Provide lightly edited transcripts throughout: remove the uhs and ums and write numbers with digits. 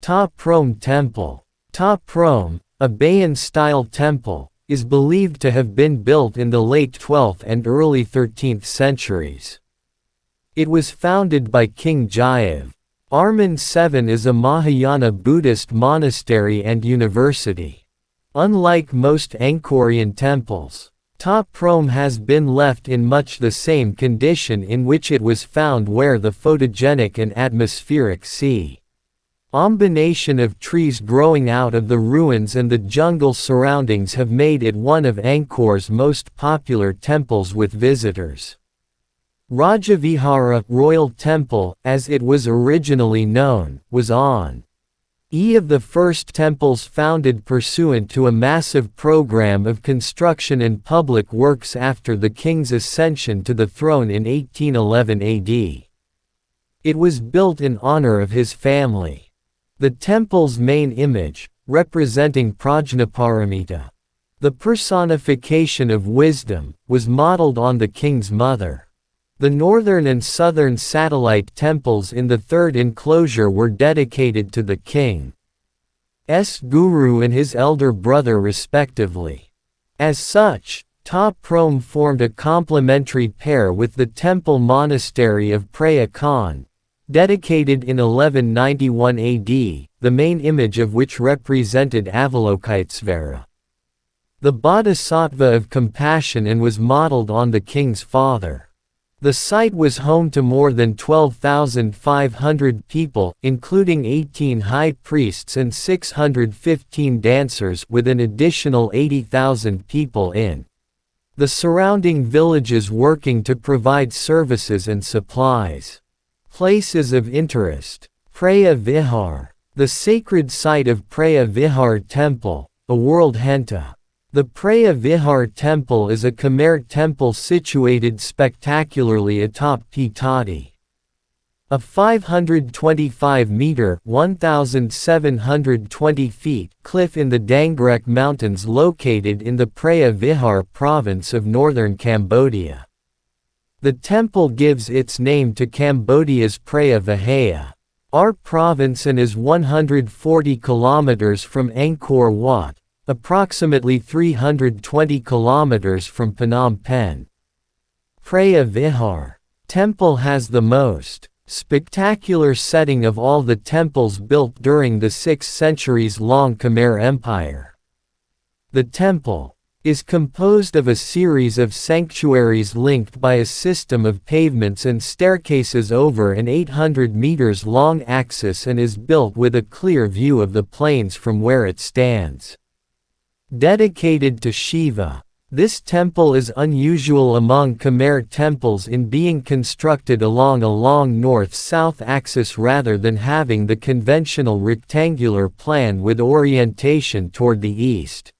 Ta Prohm Temple. Ta Prohm, a Bayan-style temple, is believed to have been built in the late 12th and early 13th centuries. It was founded by King Jayav. Arman 7 is a Mahayana Buddhist monastery and university. Unlike most Angkorian temples, Ta Prohm has been left in much the same condition in which it was found, where the photogenic and atmospheric combination of trees growing out of the ruins and the jungle surroundings have made it one of Angkor's most popular temples with visitors. Rajavihara Royal Temple, as it was originally known, was one of the first temples founded pursuant to a massive program of construction and public works after the king's ascension to the throne in 1811 AD. It was built in honor of his family. The temple's main image, representing Prajnaparamita, the personification of wisdom, was modeled on the king's mother. The northern and southern satellite temples in the third enclosure were dedicated to the king's guru and his elder brother respectively. As such, Ta Prohm formed a complementary pair with the temple monastery of Preah Khan, dedicated in 1191 AD, the main image of which represented Avalokitesvara, the bodhisattva of compassion, and was modeled on the king's father. The site was home to more than 12,500 people, including 18 high priests and 615 dancers, with an additional 80,000 people in the surrounding villages working to provide services and supplies. Places of interest. Preah Vihar. The sacred site of Preah Vihar Temple, a world henta. The Preah Vihar Temple is a Khmer temple situated spectacularly atop Pitati, a 525-meter (1,720 feet) cliff in the Dangrek Mountains located in the Preah Vihar province of northern Cambodia. The temple gives its name to Cambodia's Preah Vihear province and is 140 kilometers from Angkor Wat, approximately 320 kilometers from Phnom Penh. Preah Vihar Temple has the most spectacular setting of all the temples built during the 6 centuries-long Khmer Empire. The temple is composed of a series of sanctuaries linked by a system of pavements and staircases over an 800 meters long axis, and is built with a clear view of the plains from where it stands. Dedicated to Shiva, this temple is unusual among Khmer temples in being constructed along a long north-south axis rather than having the conventional rectangular plan with orientation toward the east.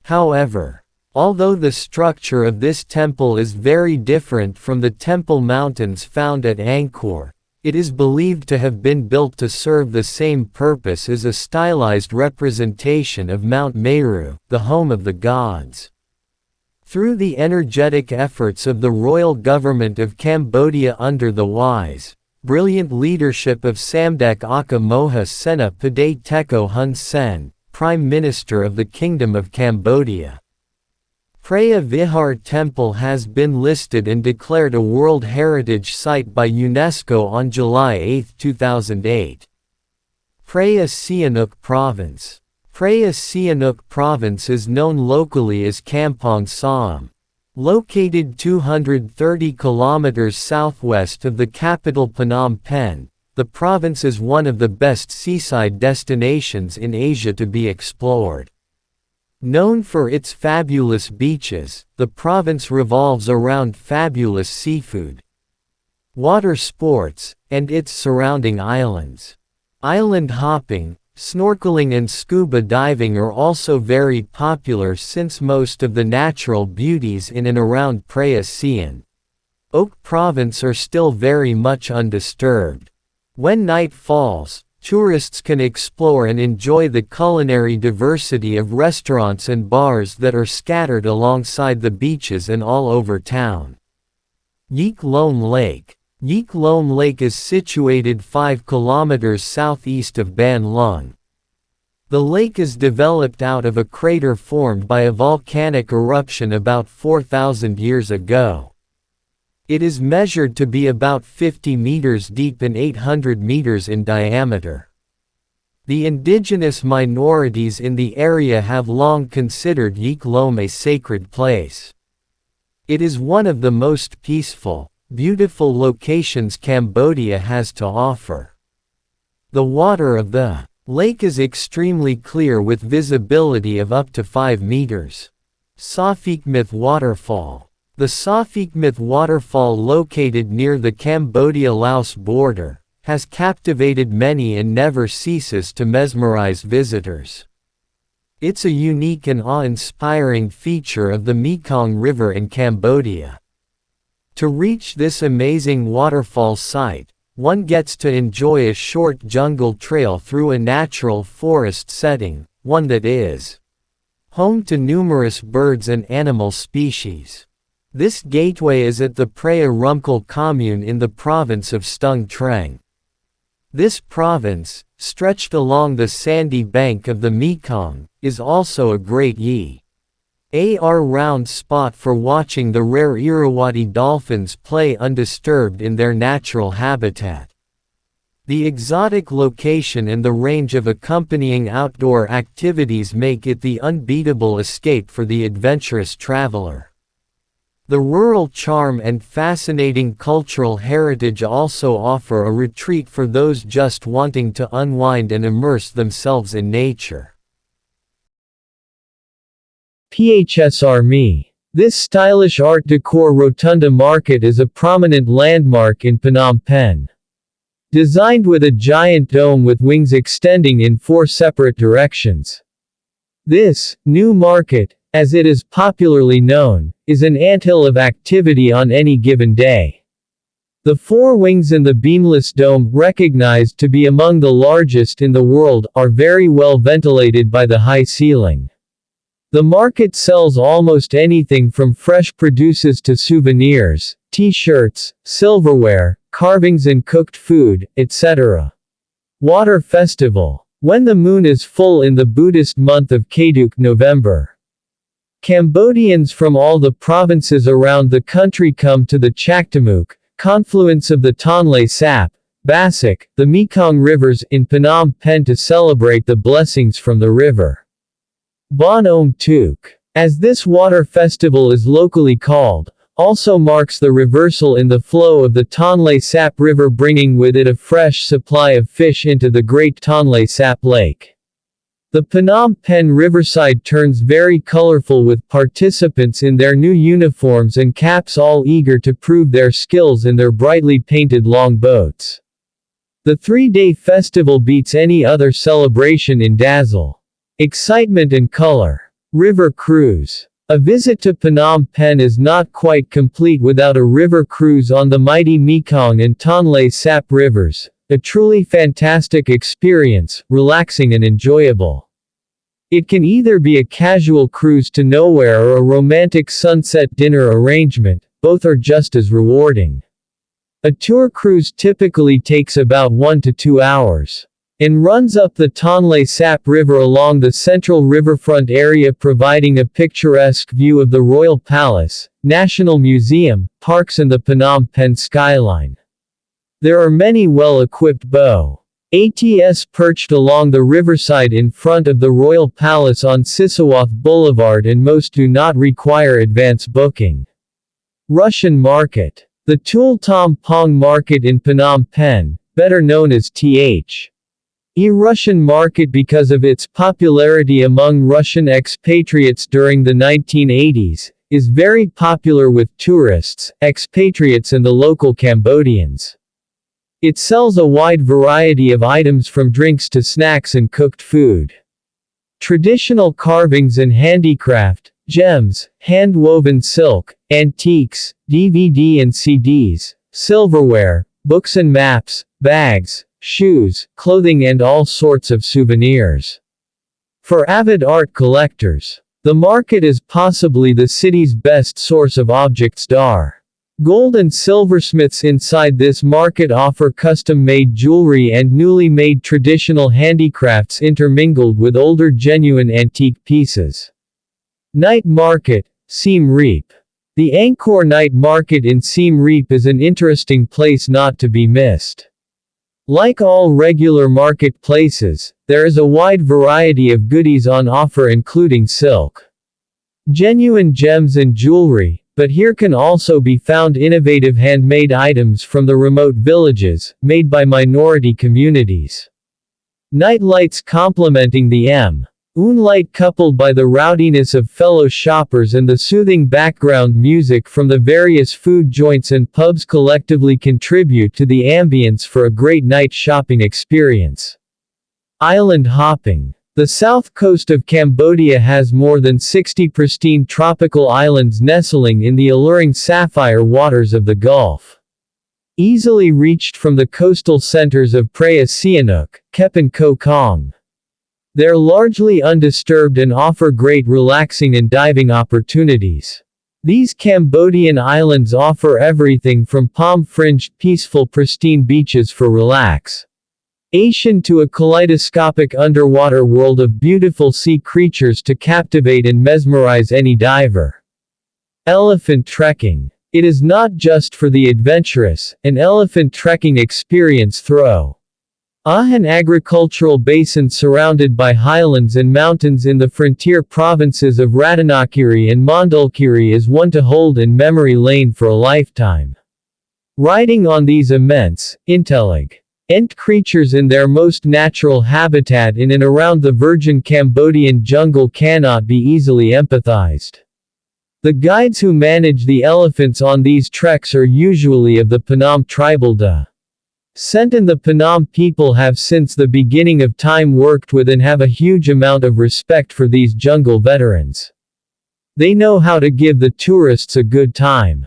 However, although the structure of this temple is very different from the temple mountains found at Angkor, it is believed to have been built to serve the same purpose as a stylized representation of Mount Meru, the home of the gods. Through the energetic efforts of the royal government of Cambodia under the wise, brilliant leadership of Samdech Aka Moha Sena Padej Teko Hun Sen, Prime Minister of the Kingdom of Cambodia, Preah Vihar Temple has been listed and declared a World Heritage Site by UNESCO on July 8, 2008. Preah Sihanouk Province. Preah Sihanouk Province is known locally as Kampong Saam. Located 230 kilometers southwest of the capital Phnom Penh, the province is one of the best seaside destinations in Asia to be explored. Known for its fabulous beaches, the province revolves around fabulous seafood, water sports, and its surrounding islands. Island hopping, snorkeling and scuba diving are also very popular, since most of the natural beauties in and around Preah Sihanouk Province are still very much undisturbed. When night falls, tourists can explore and enjoy the culinary diversity of restaurants and bars that are scattered alongside the beaches and all over town. Yeek Lone Lake. Yeek Loam Lake is situated 5 kilometers southeast of Ban Lung. The lake is developed out of a crater formed by a volcanic eruption about 4,000 years ago. It is measured to be about 50 meters deep and 800 meters in diameter. The indigenous minorities in the area have long considered Yeek Loam a sacred place. It is one of the most peaceful, beautiful locations Cambodia has to offer. The water of the lake is extremely clear with visibility of up to 5 meters. Saphikmith Waterfall. The Saphikmith Waterfall, located near the Cambodia-Laos border, has captivated many and never ceases to mesmerize visitors. It's a unique and awe-inspiring feature of the Mekong River in Cambodia. To reach this amazing waterfall site, one gets to enjoy a short jungle trail through a natural forest setting, one that is home to numerous birds and animal species. This gateway is at the Preah Rumkel commune in the province of Stung Treng. This province, stretched along the sandy bank of the Mekong, is also a great year-round spot for watching the rare Irrawaddy dolphins play undisturbed in their natural habitat. The exotic location and the range of accompanying outdoor activities make it the unbeatable escape for the adventurous traveler. The rural charm and fascinating cultural heritage also offer a retreat for those just wanting to unwind and immerse themselves in nature. PHSRME. This stylish art decor rotunda market is a prominent landmark in Phnom Penh. Designed with a giant dome with wings extending in 4 separate directions. This new market, as it is popularly known, is an anthill of activity on any given day. The 4 wings in the beamless dome, recognized to be among the largest in the world, are very well ventilated by the high ceiling. The market sells almost anything from fresh produces to souvenirs, t-shirts, silverware, carvings and cooked food, etc. Water Festival. When the moon is full in the Buddhist month of Kaduk, November. Cambodians from all the provinces around the country come to the Chaktamuk, confluence of the Tonle Sap, Basik, the Mekong rivers, in Phnom Penh to celebrate the blessings from the river. Bon Om Tuk, as this water festival is locally called, also marks the reversal in the flow of the Tonle Sap River, bringing with it a fresh supply of fish into the Great Tonle Sap Lake. The Phnom Penh riverside turns very colorful with participants in their new uniforms and caps, all eager to prove their skills in their brightly painted long boats. The 3-day festival beats any other celebration in dazzle, excitement and color. River Cruise. A visit to Phnom Penh is not quite complete without a river cruise on the mighty Mekong and Tonle Sap rivers, a truly fantastic experience, relaxing and enjoyable. It can either be a casual cruise to nowhere or a romantic sunset dinner arrangement, both are just as rewarding. A tour cruise typically takes about 1 to 2 hours. And runs up the Tonle Sap River along the central riverfront area, providing a picturesque view of the Royal Palace, National Museum, parks and the Phnom Penh skyline. There are many well-equipped boats perched along the riverside in front of the Royal Palace on Sisawath Boulevard, and most do not require advance booking. Russian Market. The Tul Tom Pong Market in Phnom Penh, better known as Russian Market because of its popularity among Russian expatriates during the 1980s, is very popular with tourists, expatriates and the local Cambodians. It sells a wide variety of items from drinks to snacks and cooked food. Traditional carvings and handicraft, gems, hand-woven silk, antiques, DVD and CDs, silverware, books and maps, bags, shoes, clothing and all sorts of souvenirs. For avid art collectors, the market is possibly the city's best source of objects d'art. Gold and silversmiths inside this market offer custom-made jewelry and newly made traditional handicrafts intermingled with older genuine antique pieces. Night Market, Siem Reap. The Angkor Night Market in Siem Reap is an interesting place not to be missed. Like all regular marketplaces, there is a wide variety of goodies on offer including silk, genuine gems and jewelry, but here can also be found innovative handmade items from the remote villages, made by minority communities. Night lights complementing the moonlight coupled by the rowdiness of fellow shoppers and the soothing background music from the various food joints and pubs collectively contribute to the ambience for a great night shopping experience. Island hopping. The south coast of Cambodia has more than 60 pristine tropical islands nestling in the alluring sapphire waters of the Gulf. Easily reached from the coastal centers of Praia Sihanouk, Kep and Koh Kong. They're largely undisturbed and offer great relaxing and diving opportunities. These Cambodian islands offer everything from palm-fringed peaceful pristine beaches for relaxation to a kaleidoscopic underwater world of beautiful sea creatures to captivate and mesmerize any diver. Elephant trekking. It is not just for the adventurous. An elephant trekking experience through an agricultural basin surrounded by highlands and mountains in the frontier provinces of Ratanakiri and Mondulkiri is one to hold in memory lane for a lifetime. Riding on these immense, intelligent creatures in their most natural habitat in and around the virgin Cambodian jungle cannot be easily empathized. The guides who manage the elephants on these treks are usually of the Panam tribal descent, and the Panam people have since the beginning of time worked with and have a huge amount of respect for these jungle veterans. They know how to give the tourists a good time.